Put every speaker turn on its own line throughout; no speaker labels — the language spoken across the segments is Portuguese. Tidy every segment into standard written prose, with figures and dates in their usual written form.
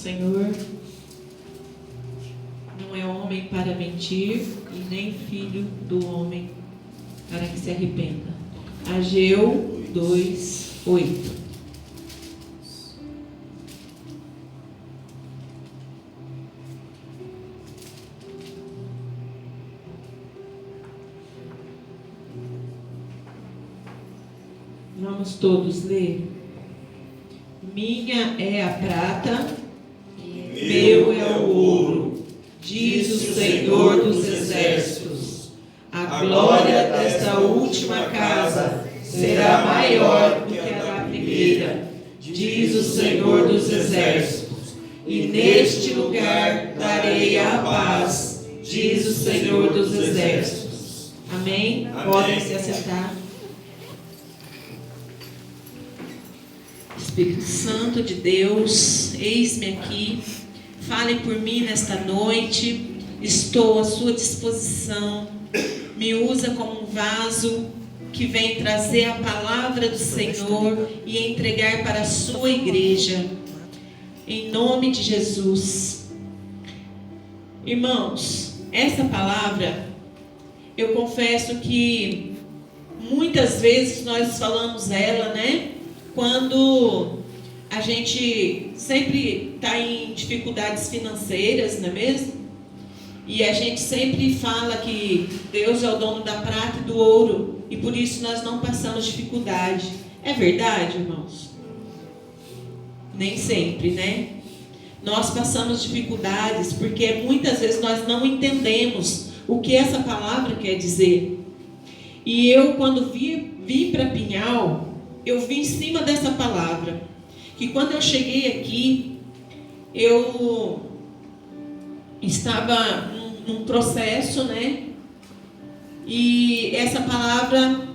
Senhor não é homem para mentir, e nem filho do homem para que se arrependa. Ageu 2:8. Vamos todos ler. Minha é a prata, meu é o ouro, diz o Senhor dos Exércitos. A glória desta última casa será maior do que a da primeira, diz o Senhor dos Exércitos. E neste lugar darei a paz, diz o Senhor dos Exércitos. Amém? Podem se assentar. Espírito Santo de Deus, eis-me aqui, fale por mim nesta noite, estou à sua disposição, me usa como um vaso que vem trazer a palavra do Senhor e entregar para a sua igreja, em nome de Jesus. Irmãos, essa palavra, eu confesso que muitas vezes nós falamos ela, né? Quando a gente sempre está em dificuldades financeiras, não é mesmo? E a gente sempre fala que Deus é o dono da prata e do ouro, e por isso nós não passamos dificuldade. É verdade, irmãos? Nem sempre, né? Nós passamos dificuldades porque muitas vezes nós não entendemos o que essa palavra quer dizer. E eu, quando vim para Pinhal, eu vim em cima dessa palavra, que quando eu cheguei aqui, eu estava num processo, né? E essa palavra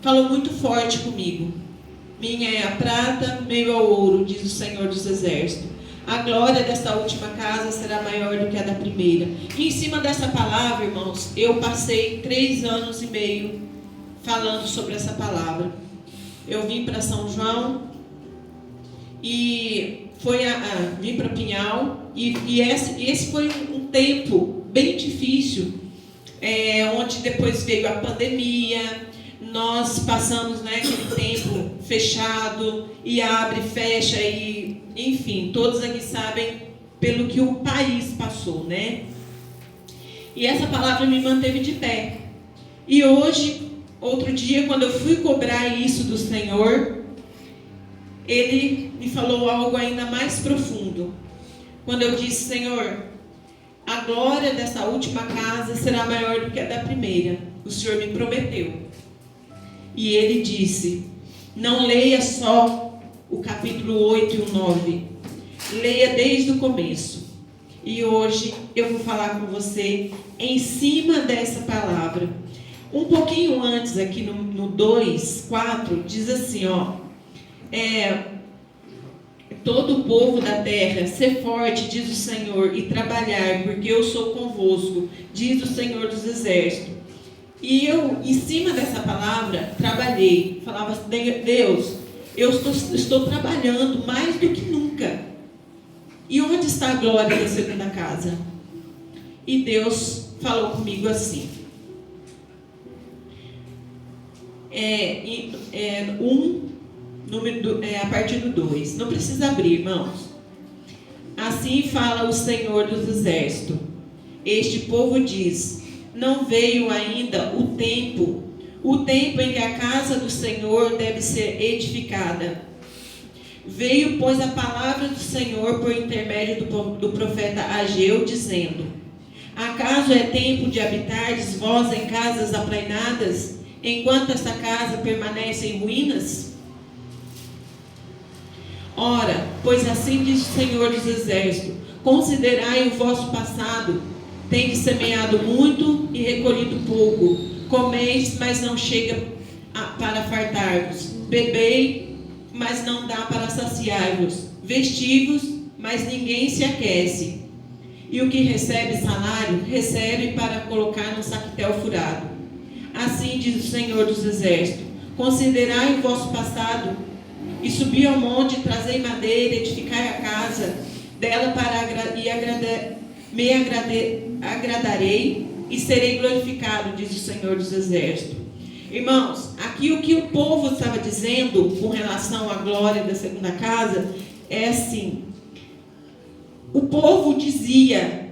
falou muito forte comigo. Minha é a prata, meu é o ouro, diz o Senhor dos Exércitos. A glória desta última casa será maior do que a da primeira. E em cima dessa palavra, irmãos, eu passei 3 anos e meio falando sobre essa palavra. Eu vim para São João e vim para Pinhal e esse foi um tempo bem difícil, onde depois veio a pandemia, nós passamos, né, aquele tempo fechado e abre, fecha e enfim, todos aqui sabem pelo que o país passou, né? E essa palavra me manteve de pé. E hoje, outro dia, quando eu fui cobrar isso do Senhor, Ele me falou algo ainda mais profundo. Quando eu disse: Senhor, a glória dessa última casa será maior do que a da primeira. O Senhor me prometeu. E Ele disse: não leia só o capítulo 8 e o 9. Leia desde o começo. E hoje eu vou falar com você em cima dessa palavra. Um pouquinho antes, aqui no 2:4, diz assim, ó. Todo o povo da terra, ser forte, diz o Senhor, e trabalhar, porque eu sou convosco, diz o Senhor dos Exércitos. E eu, em cima dessa palavra, trabalhei. Falava: Deus, eu estou trabalhando mais do que nunca. E onde está a glória da segunda casa? E Deus falou comigo assim. A partir do 2. Não precisa abrir, irmãos. Assim fala o Senhor dos Exércitos. Este povo diz: não veio ainda o tempo em que a casa do Senhor deve ser edificada. Veio, pois, a palavra do Senhor por intermédio do profeta Ageu, dizendo: acaso é tempo de habitardes vós em casas aplainadas, enquanto esta casa permanece em ruínas? Ora, pois assim diz o Senhor dos Exércitos: considerai o vosso passado, tendes semeado muito e recolhido pouco, comeis, mas não chega para fartar-vos, bebei, mas não dá para saciar-vos, vestivos, mas ninguém se aquece. E o que recebe salário, recebe para colocar no saquetel furado. Assim diz o Senhor dos Exércitos: considerai o vosso passado, e subi ao monte, trazei madeira, edificai a casa, dela agradarei e serei glorificado, diz o Senhor dos Exércitos. Irmãos, aqui o que o povo estava dizendo com relação à glória da segunda casa é assim: o povo dizia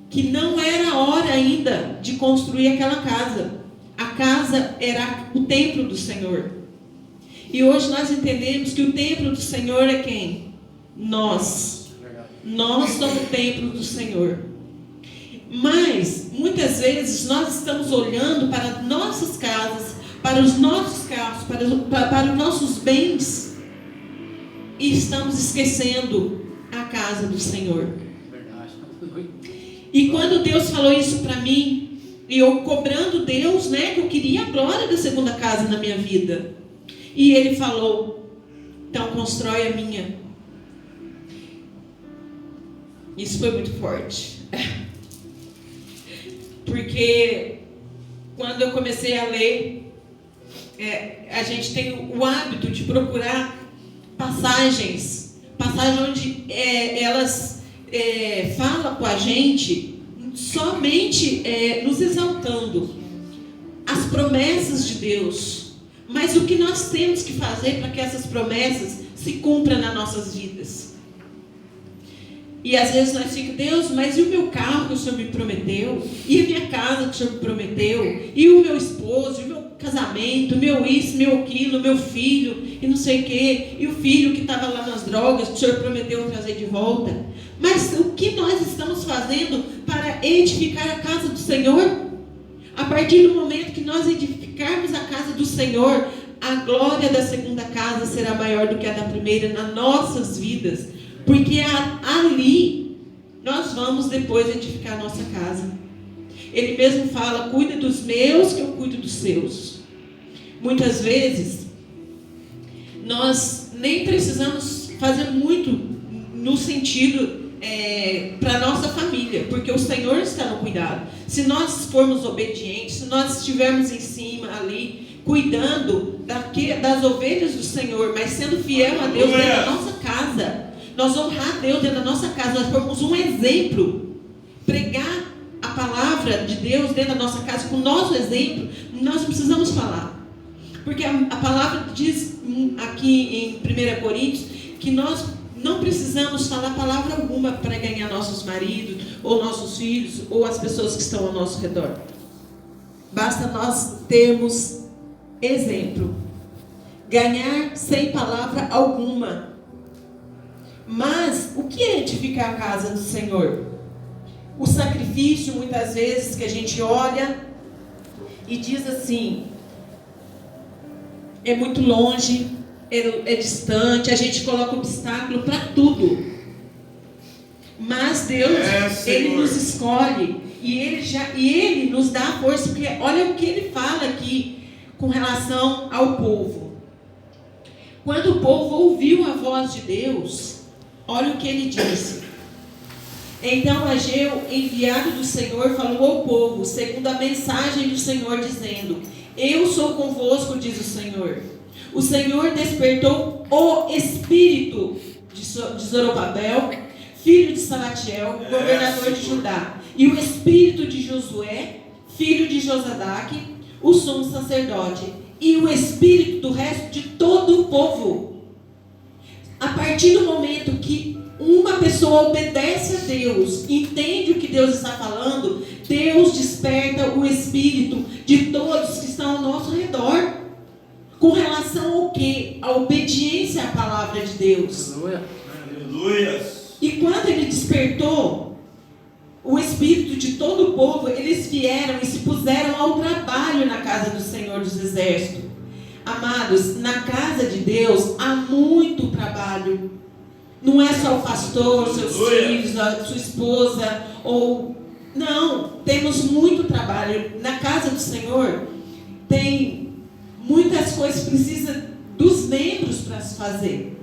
que não era hora ainda de construir aquela casa. A casa era o templo do Senhor. E hoje nós entendemos que o templo do Senhor é quem? Nós. Nós somos o templo do Senhor. Mas, muitas vezes, nós estamos olhando para nossas casas, para os nossos carros, para os nossos bens, e estamos esquecendo a casa do Senhor. E quando Deus falou isso para mim, e eu cobrando Deus, né, que eu queria a glória da segunda casa na minha vida, e Ele falou: então constrói a minha. Isso foi muito forte. Porque quando eu comecei a ler, a gente tem o hábito de procurar passagens onde elas falam com a gente somente nos exaltando as promessas de Deus. Mas o que nós temos que fazer para que essas promessas se cumpram nas nossas vidas? E às vezes nós ficamos: Deus, mas e o meu carro que o Senhor me prometeu? E a minha casa que o Senhor me prometeu? E o meu esposo? E o meu casamento? O meu isso, meu aquilo, meu filho? E não sei o quê? E o filho que estava lá nas drogas que o Senhor prometeu trazer de volta? Mas o que nós estamos fazendo para edificar a casa do Senhor? A partir do momento que nós edificarmos a casa do Senhor, a glória da segunda casa será maior do que a da primeira nas nossas vidas. Porque ali nós vamos depois edificar a nossa casa. Ele mesmo fala: cuida dos meus que eu cuido dos seus. Muitas vezes nós nem precisamos fazer muito no sentido para a nossa família, porque o Senhor está no cuidado. Se nós formos obedientes, se nós estivermos em cima ali, cuidando das ovelhas do Senhor, mas sendo fiel a Deus dentro da nossa casa, nós honrar a Deus dentro da nossa casa, nós formos um exemplo, pregar a palavra de Deus dentro da nossa casa com o nosso exemplo. Nós não precisamos falar, porque a palavra diz aqui em 1 Coríntios que nós não precisamos falar palavra alguma para ganhar nossos maridos, ou nossos filhos, ou as pessoas que estão ao nosso redor. Basta nós termos exemplo, ganhar sem palavra alguma. Mas o que é edificar a casa do Senhor? O sacrifício, muitas vezes, que a gente olha e diz assim: é muito longe, é distante, a gente coloca obstáculo para tudo. Mas Deus, Ele nos escolhe e Ele nos dá a força, porque olha o que Ele fala aqui com relação ao povo. Quando o povo ouviu a voz de Deus, olha o que ele disse: então Ageu, enviado do Senhor, falou ao povo, segundo a mensagem do Senhor, dizendo: eu sou convosco, diz o Senhor. O Senhor despertou o espírito de Zorobabel, filho de Salatiel, governador de Judá, e o espírito de Josué, filho de Josadaque, o sumo sacerdote, e o espírito do resto de todo o povo. A partir do momento que uma pessoa obedece a Deus, entende o que Deus está falando, Deus desperta o espírito de todos que estão ao nosso redor. Com relação ao quê? A obediência à palavra de Deus.
Aleluia.
E quando Ele despertou o espírito de todo o povo, eles vieram e se puseram ao trabalho na casa do Senhor dos Exércitos. Amados, na casa de Deus há muito trabalho. Não é só o pastor, seus filhos, a sua esposa, não, temos muito trabalho. Na casa do Senhor tem muitas coisas que precisa dos membros para se fazer.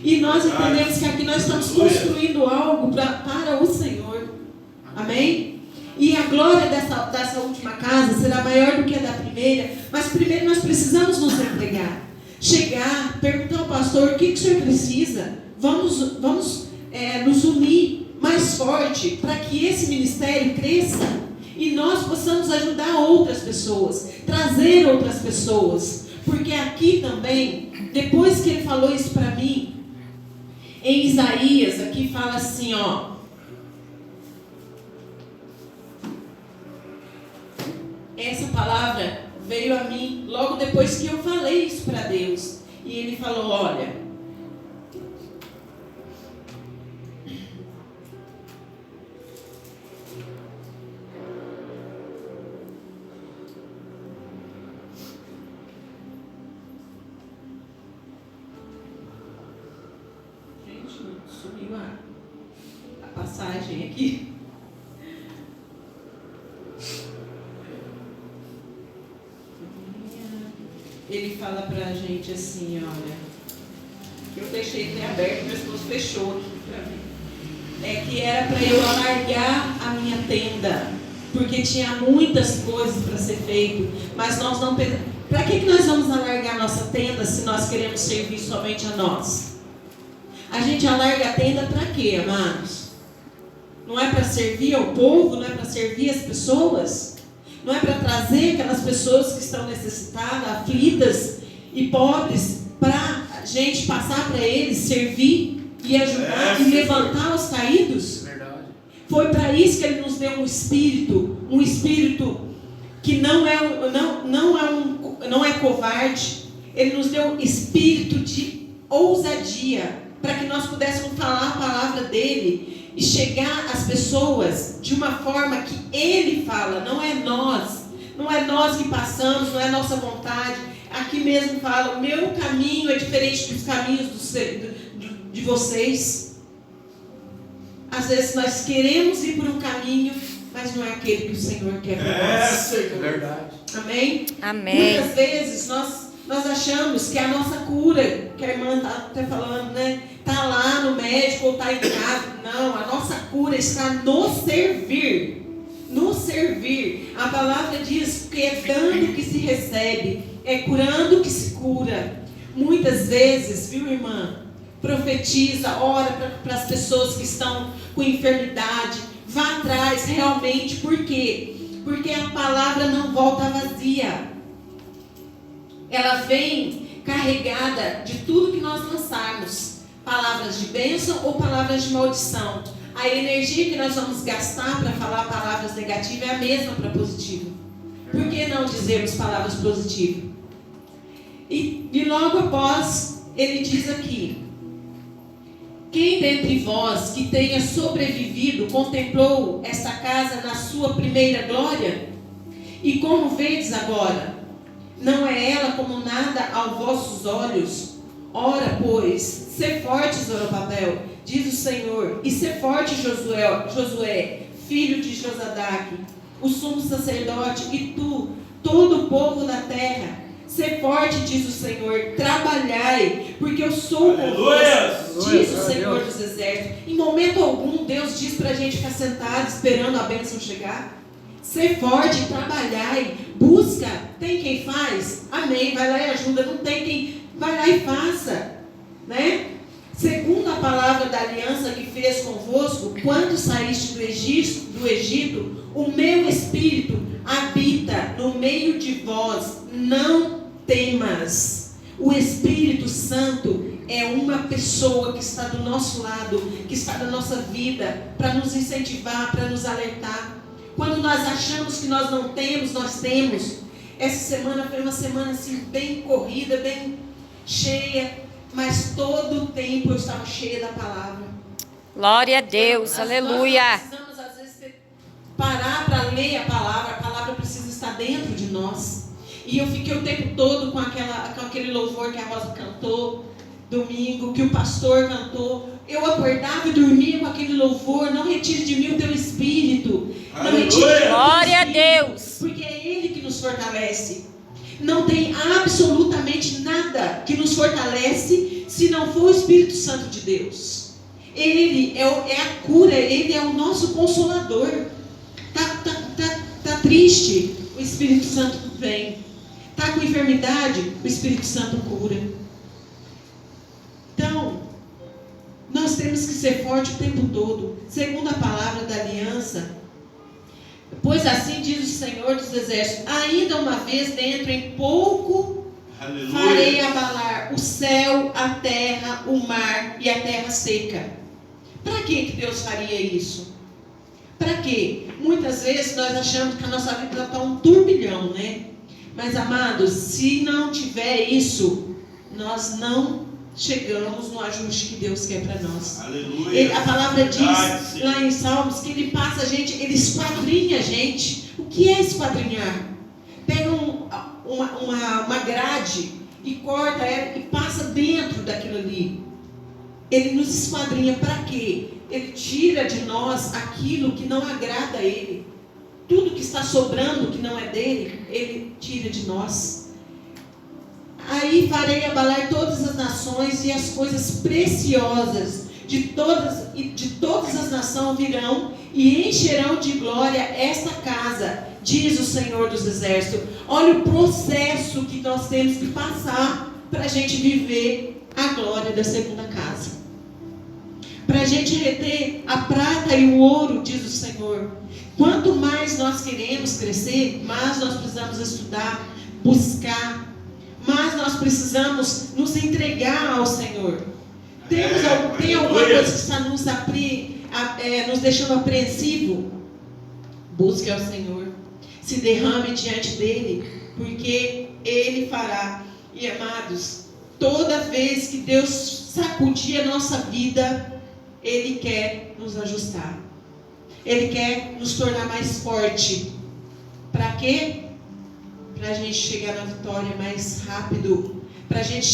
E nós entendemos que aqui nós estamos construindo algo para o Senhor. Amém? E a glória dessa última casa será maior do que a da primeira. Mas primeiro nós precisamos nos entregar. Chegar, perguntar ao pastor: o que o senhor precisa? Vamos nos unir mais forte para que esse ministério cresça e nós possamos ajudar outras pessoas, trazer outras pessoas. Porque aqui também, depois que ele falou isso para mim, em Isaías, aqui fala assim, ó. Essa palavra veio a mim logo depois que eu falei isso para Deus. E ele falou, olha, sumiu a passagem aqui. Ele fala pra gente assim, olha, eu deixei até aberto, meu esposo fechou aqui pra mim. É que era para eu alargar a minha tenda, porque tinha muitas coisas para ser feito, mas nós não... Para que nós vamos alargar a nossa tenda se nós queremos servir somente a nós? A gente alarga a tenda para quê, amados? Não é para servir ao povo, não é para servir as pessoas? Não é para trazer aquelas pessoas que estão necessitadas, aflitas e pobres, para a gente passar para eles, servir e ajudar e levantar os caídos?
Verdade.
Foi para isso que ele nos deu um espírito que não é covarde. Ele nos deu um espírito de ousadia, para que nós pudéssemos falar a palavra dele e chegar às pessoas de uma forma que ele fala, não é nós que passamos, não é nossa vontade. Aqui mesmo fala, o meu caminho é diferente dos caminhos de vocês. Às vezes nós queremos ir por um caminho, mas não é aquele que o Senhor quer para nós.
É verdade.
Amém?
Amém.
Muitas vezes nós achamos que a nossa cura, que a irmã está até falando, né? Está lá no médico ou está em casa. Não, a nossa cura está no servir. No servir. A palavra diz que é dando que se recebe, é curando que se cura. Muitas vezes, viu, irmã? Profetiza, ora para as pessoas que estão com enfermidade. Vá atrás realmente. Por quê? Porque a palavra não volta vazia. Ela vem carregada de tudo que nós lançarmos. Palavras de bênção ou palavras de maldição. A energia que nós vamos gastar para falar palavras negativas é a mesma para positiva. Por que não dizermos palavras positivas? E logo após, ele diz aqui: quem dentre vós que tenha sobrevivido contemplou esta casa na sua primeira glória? E como vedes agora? Não é ela como nada aos vossos olhos? Ora, pois, sê forte, Zorobabel, diz o Senhor, e sê forte, Josué, filho de Josadaque, o sumo sacerdote, e tu, todo o povo da terra. Sê forte, diz o Senhor, trabalhai, porque eu sou convosco, diz o Senhor dos exércitos. Em momento algum, Deus diz para a gente ficar sentado, esperando a bênção chegar. Ser forte, trabalhai, busca. Tem quem faz? Amém, vai lá e ajuda. Não tem quem, vai lá e faça, né? Segundo a palavra da aliança que fez convosco, quando saíste do Egito, o meu espírito habita no meio de vós. Não temas. O Espírito Santo é uma pessoa que está do nosso lado, que está na nossa vida, para nos incentivar, para nos alertar. Quando nós achamos que nós não temos, nós temos. Essa semana foi uma semana assim, bem corrida, bem cheia, mas todo o tempo eu estava cheia da palavra.
Glória a Deus, aleluia.
Nós precisamos, às vezes, parar para ler a palavra precisa estar dentro de nós. E eu fiquei o tempo todo com aquele louvor que a Rosa cantou, domingo, que o pastor cantou. Eu acordava e dormia com aquele louvor. Não retire de mim o teu espírito. Não retire de mim o teu espírito.
Glória a Deus.
Porque é Ele que nos fortalece. Não tem absolutamente nada que nos fortalece se não for o Espírito Santo de Deus. Ele é a cura, Ele é o nosso consolador. Tá triste, o Espírito Santo vem. Tá com enfermidade, o Espírito Santo cura. Então, nós temos temos que ser fortes o tempo todo. Segundo a palavra da aliança, pois assim diz o Senhor dos Exércitos: ainda uma vez dentro em pouco farei abalar o céu, a terra, o mar e a terra seca. Para que Deus faria isso? Para quê? Muitas vezes nós achamos que a nossa vida está um turbilhão, né? Mas, amados, se não tiver isso, nós não chegamos no ajuste que Deus quer para nós. A palavra diz lá em Salmos que Ele passa a gente, Ele esquadrinha a gente. O que é esquadrinhar? Pega uma grade e corta ela e passa dentro daquilo ali. Ele nos esquadrinha para quê? Ele tira de nós aquilo que não agrada a Ele. Tudo que está sobrando, que não é dele, Ele tira de nós. Aí farei abalar todas as nações, e as coisas preciosas de todas as nações virão e encherão de glória esta casa, diz o Senhor dos Exércitos. Olha o processo que nós temos que passar para a gente viver a glória da segunda casa. Para a gente reter a prata e o ouro, diz o Senhor. Quanto mais nós queremos crescer, mais nós precisamos estudar, buscar, mais nós precisamos nos entregar ao Senhor. Tem alguma coisa que está nos deixando apreensivo? Busque ao Senhor, se derrame diante dEle, porque Ele fará. E amados, toda vez que Deus sacudir a nossa vida, Ele quer nos ajustar. Ele quer nos tornar mais forte. Para quê? Para a gente chegar na vitória mais rápido. Para a gente